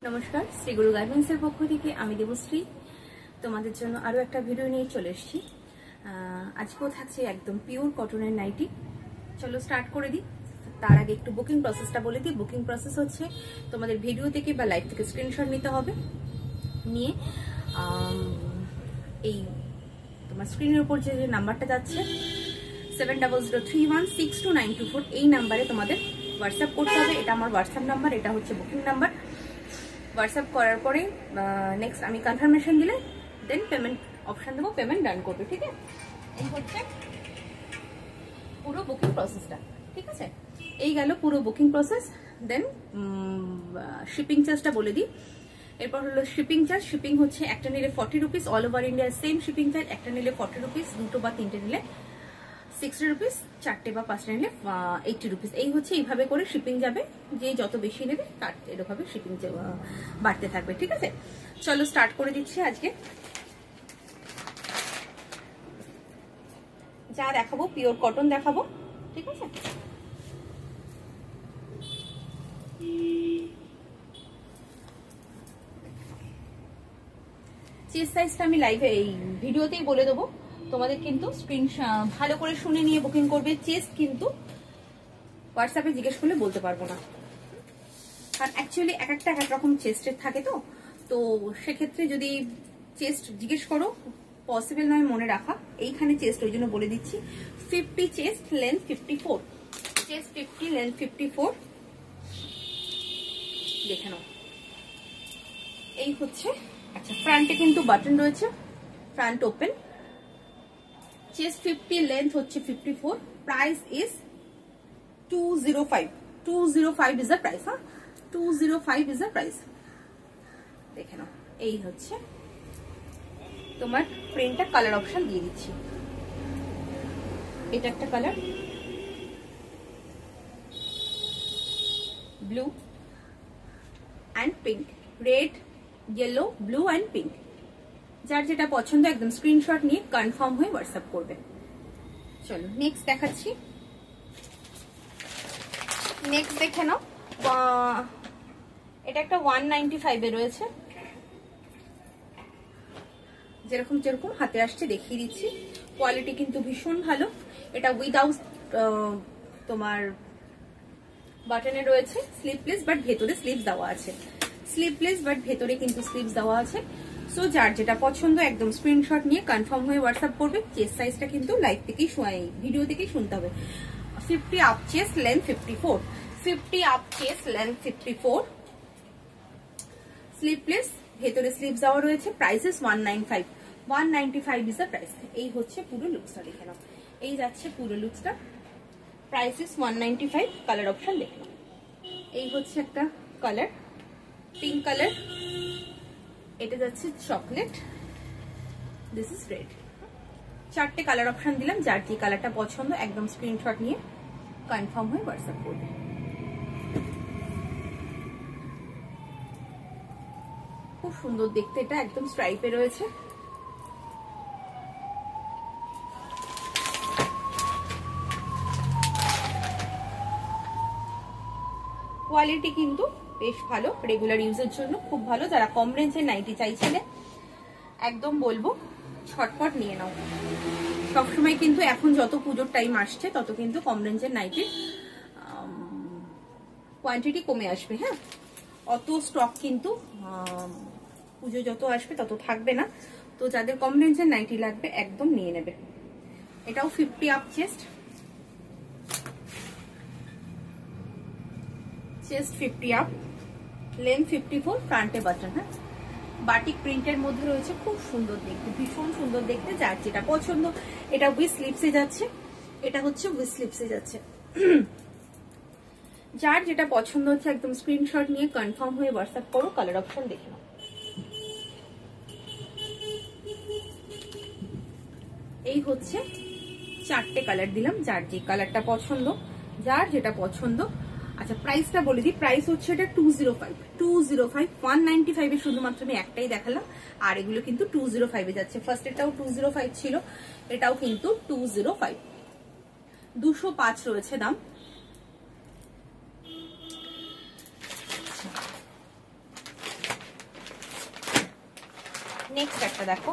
নমস্কার, শ্রীগুরু গার্মেন্টসের পক্ষ থেকে আমি দেবশ্রী তোমাদের জন্য আরো একটা ভিডিও নিয়ে চলে এসেছি। আজকেও থাকছে একদম পিওর কটনের নাইটি। চলো স্টার্ট করে দিই। তার আগে একটু বুকিং প্রসেসটা বলে দিই। বুকিং প্রসেস হচ্ছে তোমাদের ভিডিও থেকে বা লাইভ থেকে স্ক্রিনশট নিতে হবে, নিয়ে এই তোমার স্ক্রিনের উপর যে নাম্বারটা যাচ্ছে 7003162924 এই নাম্বারে তোমাদের হোয়াটসঅ্যাপ করতে হবে। এটা আমার হোয়াটসঅ্যাপ নাম্বার, এটা হচ্ছে বুকিং নাম্বার। হোয়াটসঅ্যাপ করার পরে নেক্সট আমি কনফার্মেশন দিলে দেন পেমেন্ট অপশন দেবো, পেমেন্ট ডান করবে। ঠিক আছে, এই হচ্ছে পুরো বুকিং প্রসেসটা। ঠিক আছে, এই গেল পুরো বুকিং প্রসেস। দেন শিপিং চার্জটা বলে দিই। এরপর হলো শিপিং চার্জ। শিপিং হচ্ছে একটা নিলে 40 rupees, all over India same shipping charge. একটা নিলে 40 রুপিস, দুটো বা তিনটে নিলে 60 রুপিস, চারটে বা পাঁচটা নিলে 80 রুপিস। এই হচ্ছে এইভাবে করে শিপিং যাবে। যে যত বেশি নেবে তার এরকমভাবে শিপিং বাড়তে থাকবে। ঠিক আছে, চলো স্টার্ট করে দিচ্ছি। আজকে যা দেখাবো পিওর কটন দেখাবো। ঠিক আছে, চেস্ট সাইজটা আমি লাইভে এই ভিডিওতেই বলে দেবো তোমাদের, কিন্তু স্ক্রিন ভালো করে শুনে নিয়ে বুকিং করবে। চেস্ট কিন্তু হোয়াটসঅ্যাপে জিজ্ঞেস করলে বলতে পারবো না, কারণ অ্যাকচুয়ালি এক একটা এক এক রকম চেস্টের থাকে। তো সেক্ষেত্রে যদি চেস্ট জিজ্ঞেস করো পসিবল নয় মনে রাখা। এইখানে চেস্ট ওই জন্য বলে দিচ্ছি 50 চেস্ট, লেন্থ 54, চেস্ট 50, লেন্থ 54। দেখে নাও, এই হচ্ছে। আচ্ছা, ফ্রন্টে কিন্তু বাটন রয়েছে, ফ্রন্ট ওপেন। চেস্ট 50, লেন্থ হচ্ছে 54। Price is 205। 205 is the price. 205 is the price. দেখে নাও, এই হচ্ছে তোমার প্রিন্টটা। কালার অপশন দিয়ে দিচ্ছি। এটা একটা colour, blue and pink, red, yellow, blue and pink. যার যেটা পছন্দ একদম স্ক্রিনশট নিয়ে কনফার্ম হয়ে হোয়াটসঅ্যাপ করবে। চলো নেক্সট দেখাচ্ছি। নেক্সট দেখে নাও, এটা একটা 195 এ রয়েছে। যেরকম যেরকম হাতে আসছে দেখিয়ে দিচ্ছি। কোয়ালিটি কিন্তু ভীষণ ভালো। এটা উইদাউট তোমার বাটনে রয়েছে, স্লিভলেস বাট ভেতরে স্লিভস দেওয়া আছে। স্লিভলেস বাট ভেতরে কিন্তু স্লিভস দেওয়া আছে। সো যার যেটা পছন্দ একদম স্ক্রিনশট নিয়ে কনফার্ম হয়ে হোয়াটসঅ্যাপ করবে। চেস্ট সাইজটা কিন্তু লাইভ থেকেই ভিডিও থেকেই শুনতে হবে। 50 up chest, length 54। 50 up chest, length 54। Sleeveless, ভেতরে স্লিভস দেওয়া রয়েছে। প্রাইসেস 195। 195 is the price. এই হচ্ছে পুরো লুকসটা। দেখে নাও, এই যাচ্ছে পুরো লুকসটা। প্রাইসেস 195। কালার অপশন দেখে নাও। এই হচ্ছে একটা কালার, পিঙ্ক কালার। এটা যাচ্ছে চকলেট, দিস ইজ রেড। চারটে কালার অপশন দিলাম। যার যে কালারটা পছন্দ একদম স্ক্রিনশট নিয়ে কনফার্ম হয়ে হোয়াটসঅ্যাপ করবে। খুব সুন্দর দেখতে, এটা একদম স্ট্রাইপে রয়েছে। কোয়ালিটি কিন্তু বেশ ভালো, রেগুলার ইউজের জন্য খুব ভালো। যারা কম রেঞ্জের নাইটি চাইছিলে একদম বলবো ছটপট নিয়ে নাও। সবসময় কিন্তু এখন যত পুজোর টাইম আসছে তত কিন্তু কম রেঞ্জের নাইটির কোয়ান্টিটি কমে আসবে। হ্যাঁ, অত স্টক কিন্তু পুজো যত আসবে তত থাকবে না। তো যাদের কম রেঞ্জের নাইটি লাগবে একদম নিয়ে নেবে। এটাও 50 up chest, chest 50 up, length 54, ফ্রন্টে বাটন। হ্যাঁ, বাটিক প্রিন্টের মধ্যে রয়েছে, খুব সুন্দর দেখতে, ভীষণ সুন্দর দেখতে। যার যেটা পছন্দ। এটা উইথ স্লিভসে যাচ্ছে, এটা হচ্ছে উইথ স্লিভসে যাচ্ছে। যার যেটা পছন্দ হচ্ছে একদম স্ক্রিনশট নিয়ে কনফার্ম হয়ে হোয়াটসঅ্যাপ করো। কালার অপশন দেখে নাও। এই হচ্ছে চারটে কালার দিলাম। যার যে কালারটা পছন্দ, যার যেটা পছন্দ। আচ্ছা, প্রাইসটা বলে দিই। প্রাইস হচ্ছে এটা 205। 205। 195 এ শুধুমাত্র আমি একটাই দেখালাম, আর এগুলো কিন্তু 205 এ যাচ্ছে। ফার্স্ট এটাও 205 ছিল, এটাও কিন্তু 205। 205 রয়েছে দাম। নেক্সট একটা দেখো,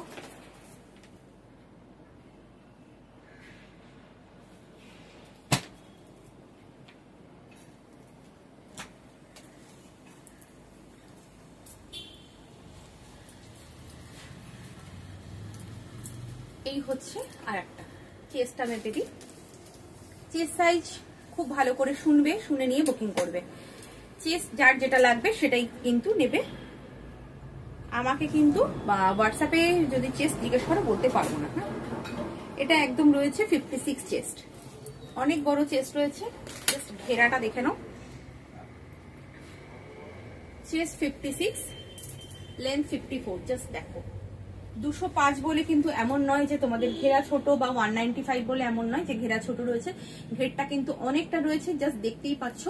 এই হচ্ছে আর একটা। চেস্টটা মেপে দিই। চেস্ট সাইজ খুব ভালো করে শুনবে, শুনে নিয়ে বুকিং করবে। চেস্ট যার যেটা লাগবে সেটাই কিন্তু নেবে। আমাকে কিন্তু হোয়াটসঅ্যাপে যদি চেস্ট জিজ্ঞেস করো বলতে পারবো না। হ্যাঁ, এটা একদম রয়েছে 56 চেস্ট, অনেক বড় চেস্ট রয়েছে। জাস্ট ঘেরাটা দেখে নাও। Chest 56, length 54। জাস্ট দেখো, 205 বলে কিন্তু এমন নয় যে তোমাদের ঘেরা ছোট, বা 195 বলে এমন নয় যে ঘেরা ছোট রয়েছে। ঘেরটা কিন্তু অনেকটা রয়েছে, জাস্ট দেখতেই পাচ্ছ।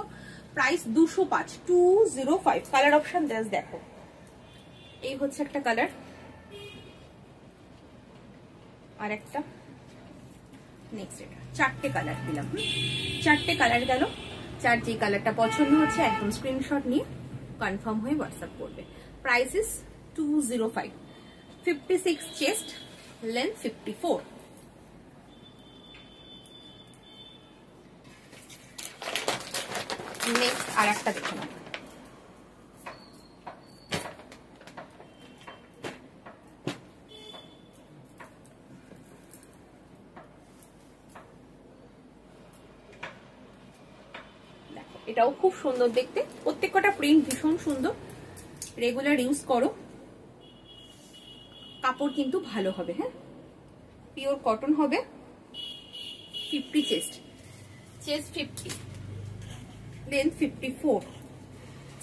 প্রাইস 205, 205। কালার অপশন জাস্ট দেখো, এই হচ্ছে একটা কালার, আর একটা, নেক্সট এটা। চারটে কালার দিলাম, চারটে কালার গেল। যার যে কালারটা পছন্দ হচ্ছে একদম স্ক্রিনশট নিয়ে কনফার্ম হয়ে হোয়াটসঅ্যাপ করবে। Price is 205, 56 chest, length 54। Next আর একটা দেখে নাও। এটাও খুব সুন্দর দেখতে, প্রত্যেকটা প্রিন্ট ভীষণ সুন্দর। রেগুলার ইউজ করো, কাপড় কিন্তু ভালো হবে। হ্যাঁ, পিওর কটন হবে। 50 chest, chest 50, length 54।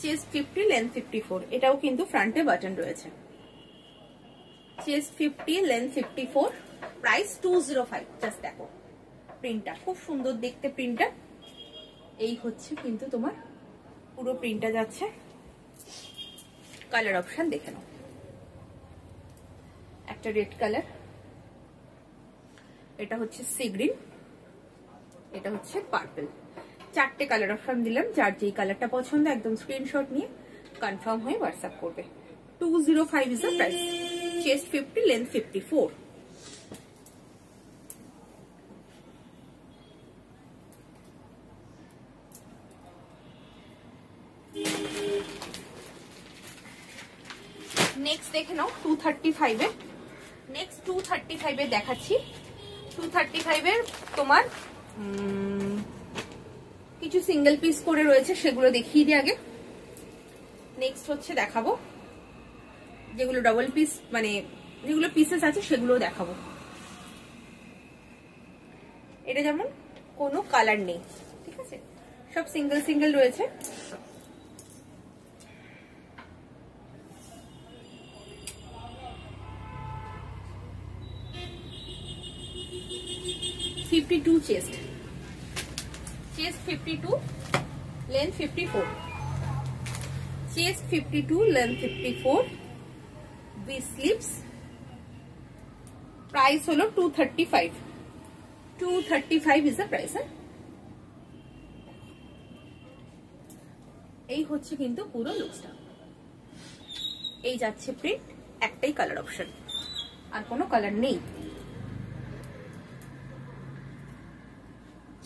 Chest 50, length 54। এটাও কিন্তু ফ্রন্টে বাটন রয়েছে। Chest 50, length 54, price 205। জাস্ট দেখো প্রিন্টটা খুব সুন্দর দেখতে। প্রিন্টটা এই হচ্ছে কিন্তু তোমার পুরো প্রিন্টটা যাচ্ছে। কালার অপশন দেখে নাও, একটা রেড কালার, এটা হচ্ছে সি গ্রিন, এটা হচ্ছে পার্পল। চারটে কালার অপশন দিলাম। যার যেই কালারটা পছন্দ একদম স্ক্রিনশট নিয়ে কনফার্ম হয়ে হোয়াটসঅ্যাপ করবে। 205 is the price. Chest 50, length 54। Next দেখে নাও 235 এর। নেক্সট 235 এর দেখাচ্ছি। 235 এর তোমার কিছু সিঙ্গেল পিস করে রয়েছে, সেগুলো দেখিয়ে দিই আগে। নেক্সট হচ্ছে দেখাবো যেগুলো ডাবল পিস, মানে যেগুলো পিসেস আছে সেগুলো দেখাবো। এটা যেমন কোনো কালার নেই, ঠিক আছে, সব সিঙ্গেল সিঙ্গেল রয়েছে। Chest, chest 52, length 54। Chest 52, length 54, V sleeves. Price হলো 235। 235 ইজ দ্য প্রাইস। এই হচ্ছে কিন্তু পুরো লুকসটা। এই যাচ্ছে প্রিন্ট, একটাই কালার অপশন, আর কোনো কালার নেই।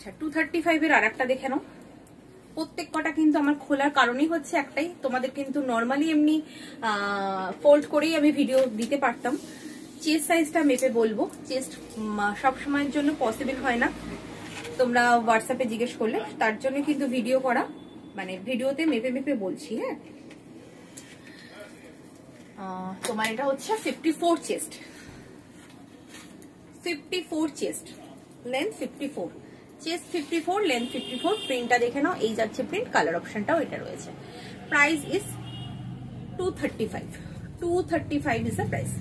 আচ্ছা, 235 এর আরেকটা দেখে নাও। প্রত্যেক কটা কিন্তু আমার খোলার কারণই হচ্ছে একটাই, তোমাদের কিন্তু নর্মালি এমনি ফোল্ড করেই আমি ভিডিও দিতে পারতাম। চেস্ট সাইজটা মেপে বলবো, চেস্ট সব সময়ের জন্য পসিবল হয় না, তোমরা হোয়াটসঅ্যাপে জিজ্ঞেস করলে, তার জন্য কিন্তু ভিডিও করা, মানে ভিডিওতে মেপে মেপে বলছি। হ্যাঁ, তোমার এটা হচ্ছে 54 chest, 54 chest, length 54। Chest 54, length 54। প্রিন্টটা দেখে নাও, এই যাচ্ছে প্রিন্ট, কালার অপশনটাও এটা রয়েছে। Price is 235। 235 is the price.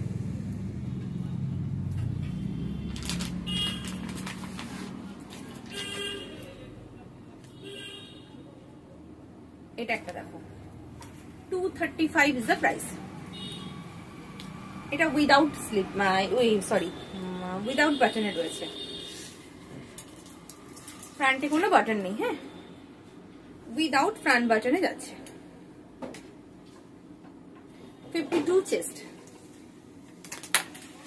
এটা একটা দেখো, 235 ইজ দ্য প্রাইস। এটা উইদাউট স্লিপ, সরি উইদাউট বাটনে রয়েছে, ফ্রন্টে কোনো বাটন নেই। হ্যাঁ, উইদাউট ফ্রন্ট বাটনে যাচ্ছে। 52 chest,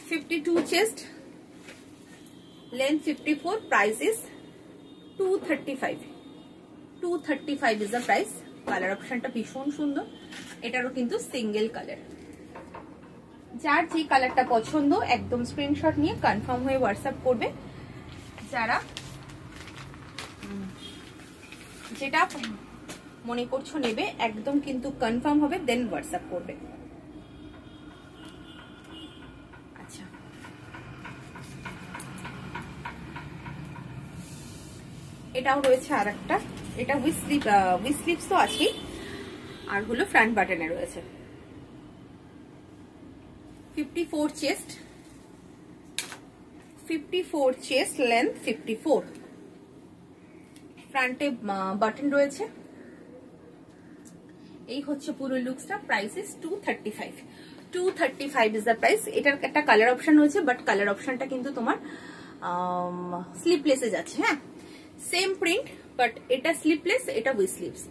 52 chest, length 54, price is 235. 235 is the price. Colour অপশনটা ভীষণ সুন্দর, এটারও কিন্তু সিঙ্গেল কালার। যার যে কালারটা পছন্দ একদম স্ক্রিনশট নিয়ে কনফার্ম হয়ে হোয়াটসঅ্যাপ করবে। যারা যেটা মনে করছো নেবে একদম কিন্তু কনফার্ম হবে, দেন হোয়াটসঅ্যাপ করবে। আচ্ছা, এটাও রয়েছে আর একটা, এটা উইথ স্লিভস তো আছেই, আর হলো ফ্রন্ট বাটনে রয়েছে। 54 চেস্ট, 54 চেস্ট, লেন্থ 54, ফ্রন্টে বাটন রয়েছে। এই হচ্ছে পুরো লুকসটা। Price is 235. 235 is the price. এটার একটা কালার অপশন রয়েছে, বাট কালার অপশনটা কিন্তু তোমার স্লিপলেসে যাচ্ছে। হ্যাঁ, সেম প্রিন্ট, বাট এটা স্লিপলেস, এটা উইথ স্লিভস।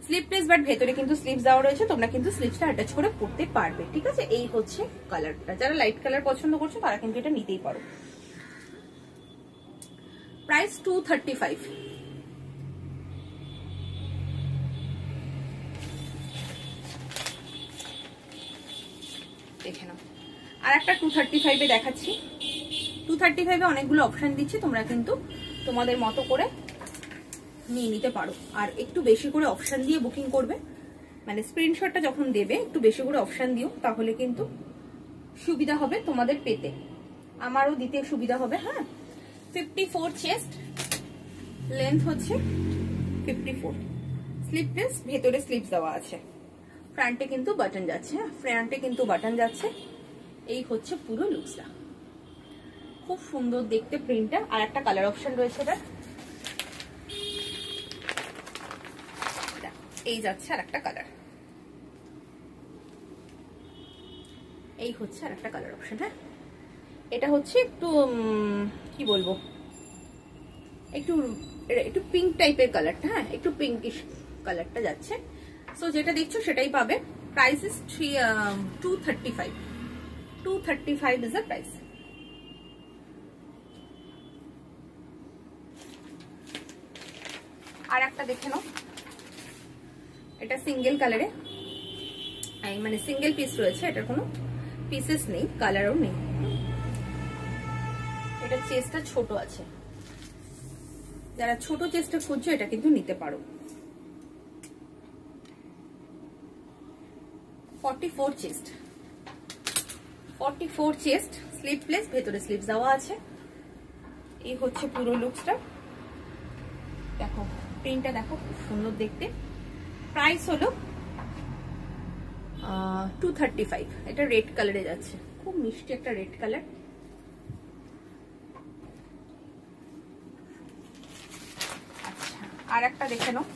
স্লিপলেস বাট ভেতরে কিন্তু স্লিভস দেওয়া রয়েছে, তোমরা কিন্তু স্লিভসটা অ্যাটাচ করে পরতে পারবে। ঠিক আছে, এই হচ্ছে কালারটা। যারা লাইট কালার পছন্দ করছো তারা কিন্তু এটা নিতেই পারো। প্রাইস 235। দেখে নাও, আর একটা 235 এ দেখাচ্ছি। 235 এ অনেকগুলো অপশন দিচ্ছি, তোমরা কিন্তু তোমাদের মতো করে নিয়ে নিতে পারো। আর একটু বেশি করে অপশন দিয়ে বুকিং করবে, মানে স্ক্রিনশটটা যখন দেবে একটু বেশি করে অপশন দিও, তাহলে কিন্তু সুবিধা হবে তোমাদের পেতে, আমারও দিতে সুবিধা হবে। হ্যাঁ, 54 চেস্ট, লেন্থ হচ্ছে 54, স্লিপলেস, ভেতরে স্লিপস দেওয়া আছে, ফ্রন্টে কিন্তু বাটন যাচ্ছে। ফ্রন্টে কিন্তু বাটন যাচ্ছে। এই হচ্ছে পুরো লুকসটা, খুব সুন্দর দেখতে প্রিন্টটা। আর একটা কালার অপশন রয়েছে এটার, এই যাচ্ছে আর একটা কালার। এই হচ্ছে আর একটা কালার অপশন। হ্যাঁ, এটা হচ্ছে একটু কি বলবো, একটু একটু পিঙ্ক টাইপের কালারটা। হ্যাঁ, একটু পিঙ্কিশ কালারটা যাচ্ছে। সো যেটা দেখছো সেটাই পাবে। Price is 235. 235 is the price. আর একটা দেখে নাও, এটা সিঙ্গেল কালারে, মানে সিঙ্গেল পিস রয়েছে, এটার কোনো পিসেস নেই, কালারও নেই। এটা চেস্টটা ছোট আছে, যারা ছোট চেস্টটা খুঁজছো এটা কিন্তু নিতে পারো। 44 চেস্ট, 44 চেস্ট, স্লিপলেস, ভেতরে স্লিভস দেওয়া আছে। এই হচ্ছে পুরো লুকসটা। দেখো প্রিন্টটা দেখো, খুব সুন্দর দেখতে। প্রাইস হলো 235। এটা রেড কালারে যাচ্ছে, খুব মিষ্টি একটা রেড কালার। আচ্ছা, আর একটা দেখে নাও,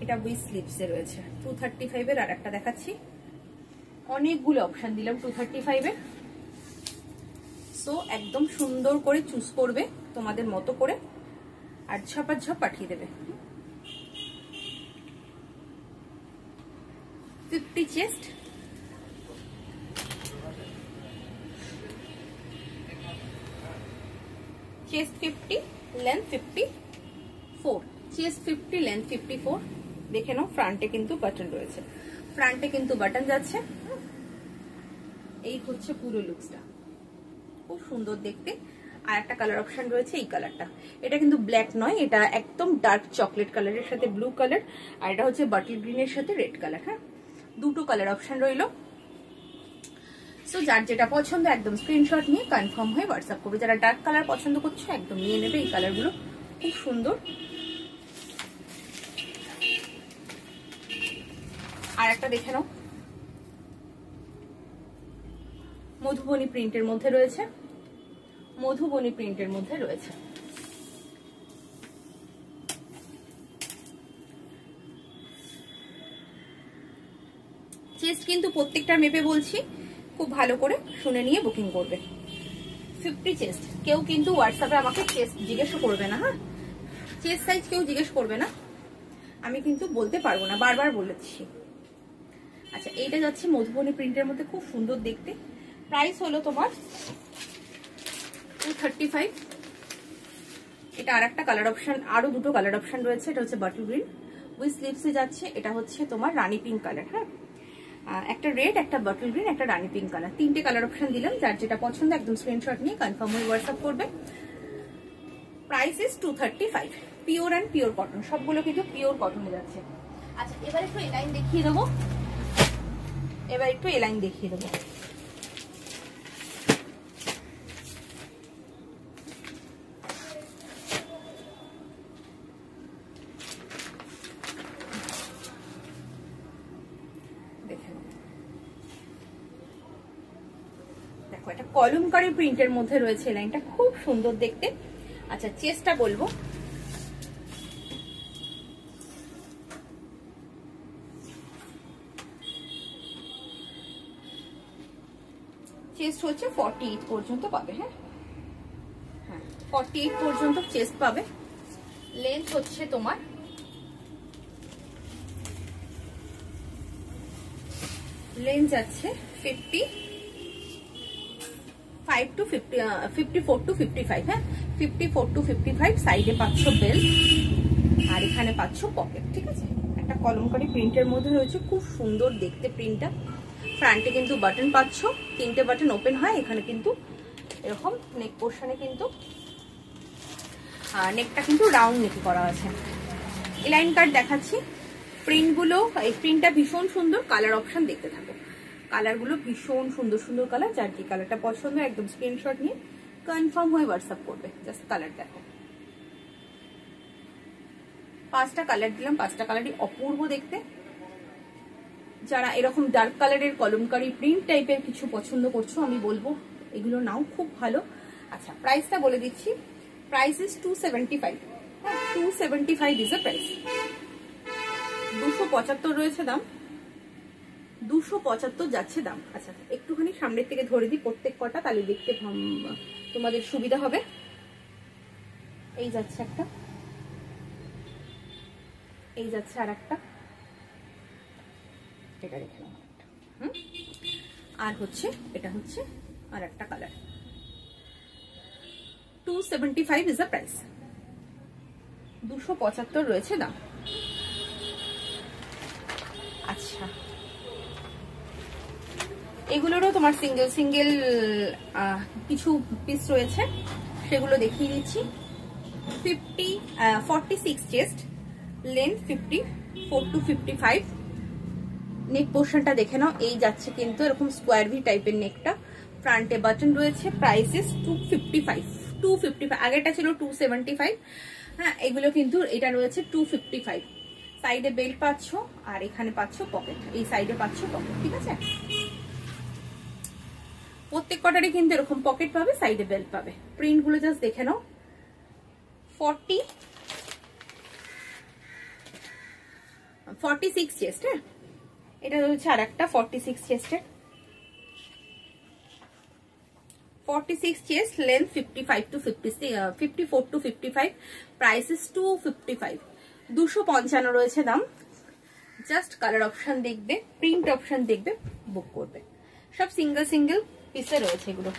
এটা উইথ স্লিভসে রয়েছে। 235 এর আর একটা দেখাচ্ছি। অনেকগুলো অপশন দিলাম 235 এর। সো একদম সুন্দর করে চুজ করবে তোমাদের মতো করে, আর ঝপাঝপ পাঠিয়ে দেবে। 50 chest, chest 50, length 54, chest 50, length 54। দেখে নাও, ফ্রন্টে কিন্তু বাটন রয়েছে, ফ্রন্টে কিন্তু বাটন যাচ্ছে। এই হচ্ছে পুরো লুকসটা, খুব সুন্দর দেখতে। আর একটা কালার অপশন রয়েছে, এই কালারটা। এটা কিন্তু ব্ল্যাক নয়, এটা একদম ডার্ক চকলেট কালারের সাথে ব্লু কালার, আর এটা হচ্ছে বাটল গ্রিনের সাথে রেড কালার। হ্যাঁ, দুটো কালার অপশন রইলো। সো যার যেটা পছন্দ একদম স্ক্রিনশট নিয়ে কনফার্ম হয়ে হোয়াটসঅ্যাপ করবে। যারা ডার্ক কালার পছন্দ করছো একদম নিয়ে নেবে, এই কালারগুলো খুব সুন্দর। আর একটা দেখে নাও, মধুবনী প্রিন্টের মধ্যে রয়েছে, মধুবনী প্রিন্টের মধ্যে রয়েছে। চেস্ট কিন্তু প্রত্যেকটা মেপে বলছি, খুব ভালো করে শুনে নিয়ে বুকিং করবে। 50 চেস্ট, কেউ কিন্তু হোয়াটসঅ্যাপে আমাকে চেস্ট জিজ্ঞেস করবে না। হ্যাঁ, চেস্ট সাইজ কেউ জিজ্ঞেস করবে না, আমি কিন্তু বলতে পারবো না, বারবার বলেছি। আচ্ছা, এইটা যাচ্ছে মধুবনী প্রিন্টের মধ্যে, খুব সুন্দর দেখতে। প্রাইস হলো তোমার 235। এটা আর একটা কালার অপশন, আরো দুটো কালার অপশন রয়েছে। এটা হচ্ছে বাটল গ্রিন উইথ স্লিভসে যাচ্ছে। এটা হচ্ছে তোমার রানী পিঙ্ক কালার। হ্যাঁ, একটা রেড, একটা বাটল গ্রিন, একটা রানী পিঙ্ক কালার, তিনটে কালার অপশন দিলাম। যার যেটা পছন্দ একদম স্ক্রিনশট নিয়ে কনফার্ম হয়ে হোয়াটসঅ্যাপ করবে। Price is 235। Pure and pure cotton, সবগুলো কিন্তু পিওর কটনে যাচ্ছে। আচ্ছা, এবার একটু এলাইন দেখিয়ে দেবো, দেখো এটা কলমকারী প্রিন্টের মধ্যে রয়েছে, লাইনটা খুব সুন্দর দেখতে। আচ্ছা, চেস্টটা বলবো, চেস্ট হচ্ছে 48 পর্যন্ত পাবে। হ্যাঁ, 48 পর্যন্ত চেস্ট পাবে। লেন্থ হচ্ছে তোমার যাচ্ছে 54 to 55। হ্যাঁ, 54 to 55। সাইডে পাচ্ছ বেল্ট, আর এখানে পাচ্ছ পকেট। ঠিক আছে, একটা কলমকারী প্রিন্টের মধ্যে রয়েছে, খুব সুন্দর দেখতে প্রিন্টটা। ফ্রন্টে কিন্তু বাটন পাচ্ছ, তিনটে বাটন ওপেন হয়। এখানে কিন্তু এরকম নেক পোর্শনে কিন্তু নেকটা কিন্তু রাউন্ড নেকি করা আছে। এলাইন কাট দেখাচ্ছি প্রিন্টগুলো। এই প্রিন্টটা ভীষণ সুন্দর, কালার অপশন দেখতে থাকো। কালারগুলো ভীষণ সুন্দর সুন্দর কালার। যার কি কালারটা পছন্দ একদম স্ক্রিনশট নিয়ে কনফার্ম হয়ে হোয়াটসঅ্যাপ করবে। জাস্ট কালার দেখো, 5টা কালার দিলাম, 5টা কালারই অপূর্ব দেখতে। যারা এরকম ডার্ক কালারের কলমকারী প্রিন্ট টাইপের কিছু পছন্দ করছো, আমি বলবো এগুলো নাও, খুব ভালো। আচ্ছা, প্রাইসটা বলে দিচ্ছি। Price is 275। হ্যাঁ, 275 ইজ এ প্রাইস। 275 রয়েছে দাম, 275 যাচ্ছে দাম। আচ্ছা, একটুখানি সামনের থেকে ধরে দিই প্রত্যেক কটা, তাহলে দেখতে তোমাদের সুবিধা হবে। এই যাচ্ছে একটা, এই যাচ্ছে আর একটা, এটা রেখে নাও। আর হচ্ছে এটা হচ্ছে আর একটা কালার। 275 is the price. 275 রয়েছে দাম। আচ্ছা, এগুলোরও তোমার সিঙ্গেল সিঙ্গেল কিছু পিস রয়েছে, সেগুলো দেখিয়ে দিচ্ছি। 46 চেস্ট, লেন্থ 54 to 55। নেক পোর্শনটা দেখে নাও, এই যাচ্ছে কিন্তু এরকম স্কোয়ার ভি টাইপের নেকটা। ফ্রন্টে বাটন রয়েছে। Price is 255। আগেরটা ছিল 275। হ্যাঁ, এগুলো কিন্তু এটা রয়েছে 255। সাইডে বেল্ট পাচ্ছ, আর এখানে পাচ্ছ পকেট, এই সাইডে পাচ্ছ পকেট। ঠিক আছে, প্রত্যেক কটারই কিন্তু এরকম পকেট পাবে, সাইডে বেল্ট পাবে। প্রিন্ট গুলো জাস্ট দেখে নাও। 46 চেস্ট। হ্যাঁ, এটা হচ্ছে আর একটা 46 চেস্টের। 46 chest, length 54 to 55। Price is 255। 255 রয়েছে দাম। জাস্ট কালার অপশন দেখবে, প্রিন্ট অপশন দেখবে, বুক করবে। সব সিঙ্গেল সিঙ্গেল পিসে রয়েছে এগুলো।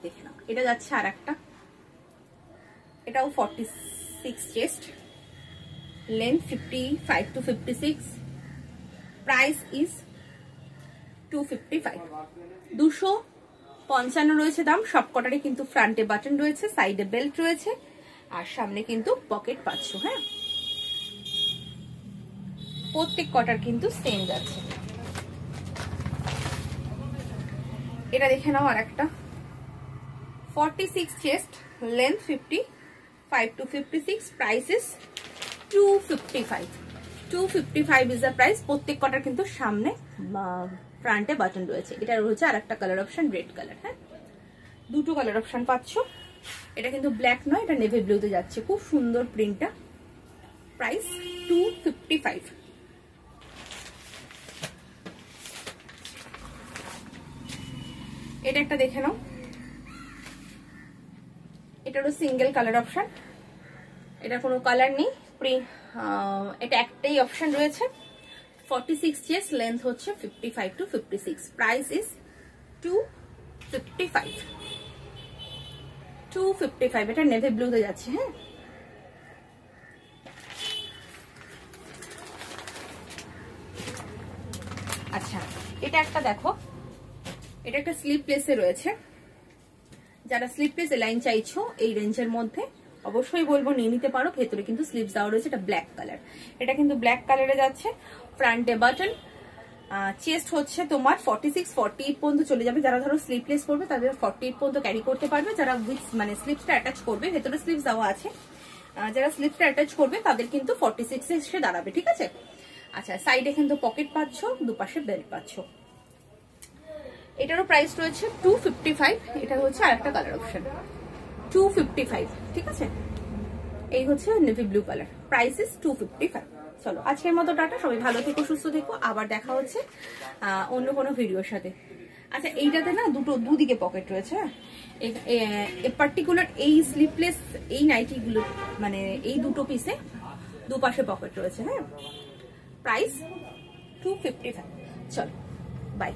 দেখে নাও, এটা যাচ্ছে আর একটা, এটাও 46 chest, length 55 to 56। Price is 255। 255 রয়েছে দাম। সব কটারে কিন্তু ফ্রন্টে বাটন রয়েছে, সাইডে বেল্ট রয়েছে, আর সামনে কিন্তু পকেট পাচ্ছ। হ্যাঁ, প্রত্যেক কটার কিন্তু সেম যাচ্ছে। এটা দেখে নাও আর একটা 46 chest, length 55 to 56। Price is 255। 255 is the price. প্রত্যেক কটার কিন্তু সামনে ফ্রন্টে বাটন রয়েছে। এটা রয়েছে আর একটা কালার অপশন, রেড কালার। হ্যাঁ, দুটো কালার অপশন পাচ্ছ। এটা কিন্তু ব্ল্যাক নয়, এটা নেভি ব্লুতে যাচ্ছে। খুব সুন্দর প্রিন্টটা। প্রাইস 255। এটা একটা দেখে নাও, এটারও সিঙ্গেল কালার অপশন, এটা কোনো কালার নেই, এটা একটাই অপশন রয়েছে। 46 চেস্ট, লেন্থ হচ্ছে 55 to 56, প্রাইস ইজ 255। 255, এটা নেভি ব্লুতে যাচ্ছে। হ্যাঁ, আচ্ছা এটা একটা দেখো, এটা একটা স্লিপলেসে রয়েছে। যারা স্লিপলেস লাইন চাইছো এই রেঞ্জের মধ্যে অবশ্যই বলবো নিয়ে নিতে পারো। ভেতরে কিন্তু স্লিপস দেওয়া রয়েছে, এটা ব্ল্যাক কালার, এটা কিন্তু ব্ল্যাক কালারে যাচ্ছে। ফ্রন্টে বাটন, চেস্ট হচ্ছে তোমার 46 48 পর্যন্ত চলে যাবে। যারা ধরো স্লিপলেস করবে তাদের 48 পর্যন্ত ক্যারি করতে পারবে। যারা উইথ মানে স্লিপসটা অ্যাটাচ করবে, ভেতরে স্লিপস দেওয়া আছে, যারা স্লিপসটা অ্যাটাচ করবে তাদের কিন্তু 46 এসে দাঁড়াবে, ঠিক আছে। আচ্ছা, সাইডে কিন্তু পকেট পাচ্ছ, দুপাশে বেল্ট পাচ্ছ। এটারও প্রাইস রয়েছে 255। এটা হচ্ছে আরেকটা কালার অপশন, 255, ঠিক আছে। এই হচ্ছে navy blue colour, price is 255। চলো আজকের মতো টাটা, সবাই ভালো থেকো, সুস্থ থেকো, আবার দেখা হচ্ছে অন্য কোনো ভিডিওর সাথে। আচ্ছা, এইটাতে না দুদিকে পকেট রয়েছে। পার্টিকুলার এই স্লিপলেস এই নাইটিগুলো মানে এই দুটো পিসে দুপাশে পকেট রয়েছে। হ্যাঁ, প্রাইস 255। চলো বাই।